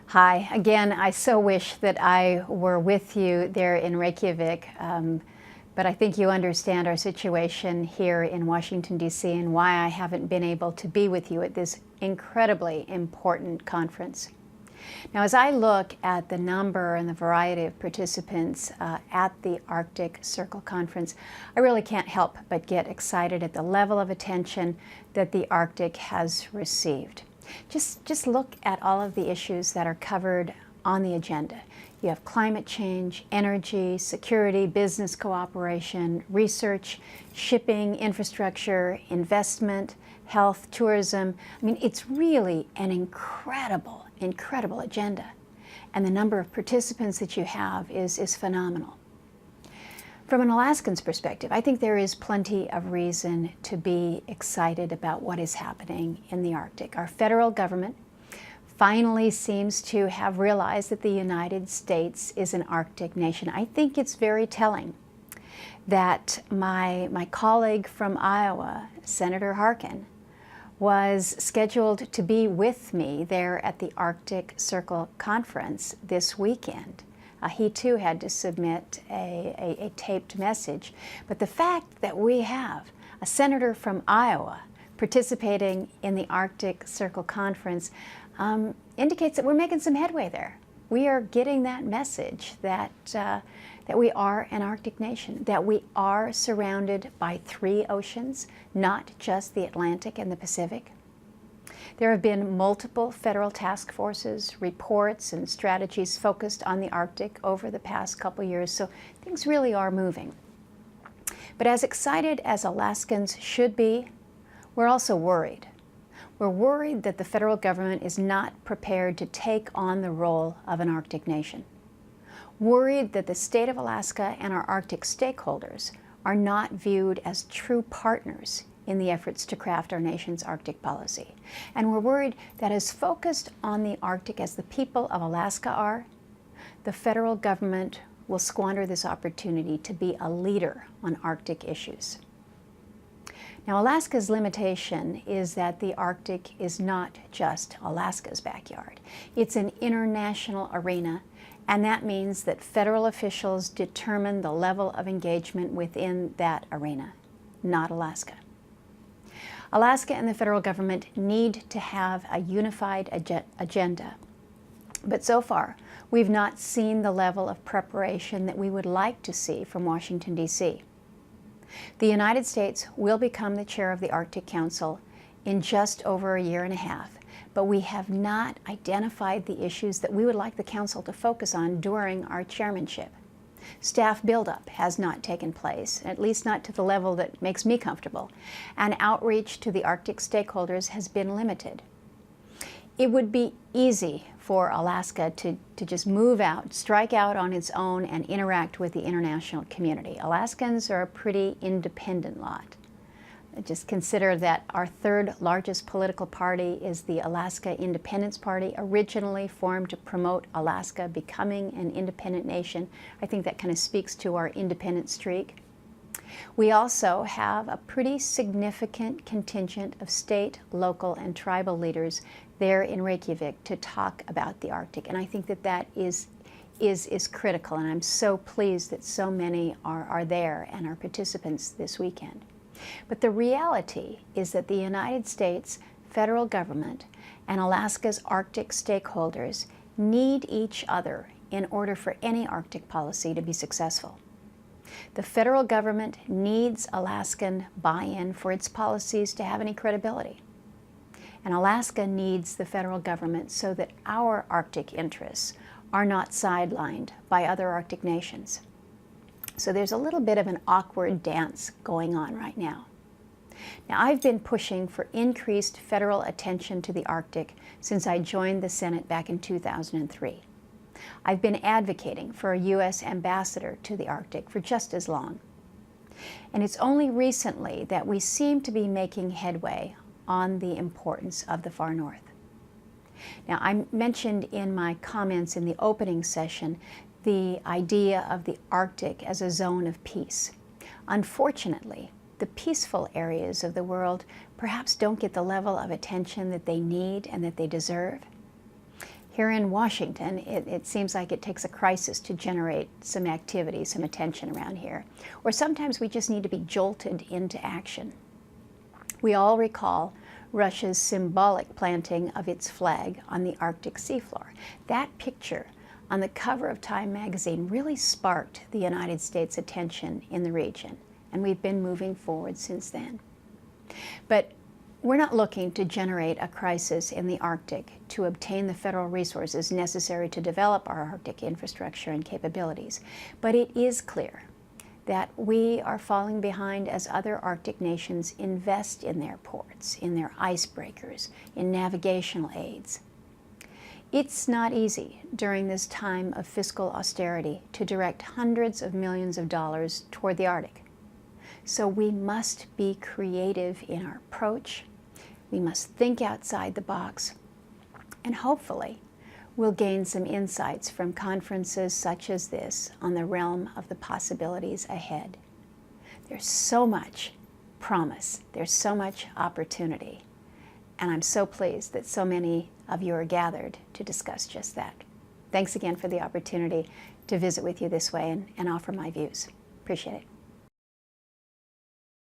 Hi, again, I so wish that I were with you there in Reykjavik, but I think you understand our situation here in Washington, D.C. and why I haven't been able to be with you at this incredibly important conference. Now, as I look at the number and the variety of participants at the Arctic Circle Conference, I really can't help but get excited at the level of attention that the Arctic has received. Just look at all of the issues that are covered on the agenda. You have climate change, energy, security, business cooperation, research, shipping, infrastructure, investment, health, tourism. I mean, it's really an incredible agenda. And the number of participants that you have is phenomenal. From an Alaskan's perspective, I think there is plenty of reason to be excited about what is happening in the Arctic. Our federal government finally seems to have realized that the United States is an Arctic nation. I think it's very telling that my colleague from Iowa, Senator Harkin, was scheduled to be with me there at the Arctic Circle Conference this weekend. He too had to submit a taped message. But the fact that we have a senator from Iowa participating in the Arctic Circle Conference indicates that we're making some headway there. We are getting that message that we are an Arctic nation, that we are surrounded by 3 oceans, not just the Atlantic and the Pacific. There have been multiple federal task forces, reports, and strategies focused on the Arctic over the past couple years, so things really are moving. But as excited as Alaskans should be, we're also worried. We're worried that the federal government is not prepared to take on the role of an Arctic nation. Worried that the state of Alaska and our Arctic stakeholders are not viewed as true partners in the efforts to craft our nation's Arctic policy. And we're worried that as focused on the Arctic as the people of Alaska are, the federal government will squander this opportunity to be a leader on Arctic issues. Now, Alaska's limitation is that the Arctic is not just Alaska's backyard. It's an international arena, and that means that federal officials determine the level of engagement within that arena, not Alaska. Alaska and the federal government need to have a unified agenda. But so far, we've not seen the level of preparation that we would like to see from Washington, D.C. The United States will become the chair of the Arctic Council in just over a year and a half, but we have not identified the issues that we would like the Council to focus on during our chairmanship. Staff buildup has not taken place, at least not to the level that makes me comfortable, and outreach to the Arctic stakeholders has been limited. It would be easy for Alaska to just move out, strike out on its own, and interact with the international community. Alaskans are a pretty independent lot. Just consider that our 3rd largest political party is the Alaska Independence Party, originally formed to promote Alaska becoming an independent nation. I think that kind of speaks to our independent streak. We also have a pretty significant contingent of state, local, and tribal leaders there in Reykjavik to talk about the Arctic, and I think that that is critical, and I'm so pleased that so many are there and are participants this weekend. But the reality is that the United States federal government and Alaska's Arctic stakeholders need each other in order for any Arctic policy to be successful. The federal government needs Alaskan buy-in for its policies to have any credibility. And Alaska needs the federal government so that our Arctic interests are not sidelined by other Arctic nations. So there's a little bit of an awkward dance going on right now. Now, I've been pushing for increased federal attention to the Arctic since I joined the Senate back in 2003. I've been advocating for a U.S. ambassador to the Arctic for just as long. And it's only recently that we seem to be making headway on the importance of the far north. Now, I mentioned in my comments in the opening session the idea of the Arctic as a zone of peace. Unfortunately, the peaceful areas of the world perhaps don't get the level of attention that they need and that they deserve. Here in Washington, it seems like it takes a crisis to generate some activity, some attention around here. Or sometimes we just need to be jolted into action. We all recall Russia's symbolic planting of its flag on the Arctic seafloor. That picture on the cover of Time magazine really sparked the United States' attention in the region, and we've been moving forward since then. But we're not looking to generate a crisis in the Arctic to obtain the federal resources necessary to develop our Arctic infrastructure and capabilities. But it is clear that we are falling behind as other Arctic nations invest in their ports, in their icebreakers, in navigational aids. It's not easy during this time of fiscal austerity to direct hundreds of millions of dollars toward the Arctic. So we must be creative in our approach. We must think outside the box, and hopefully we'll gain some insights from conferences such as this on the realm of the possibilities ahead. There's so much promise, there's so much opportunity, and I'm so pleased that so many of you are gathered to discuss just that. Thanks again for the opportunity to visit with you this way and offer my views. Appreciate it.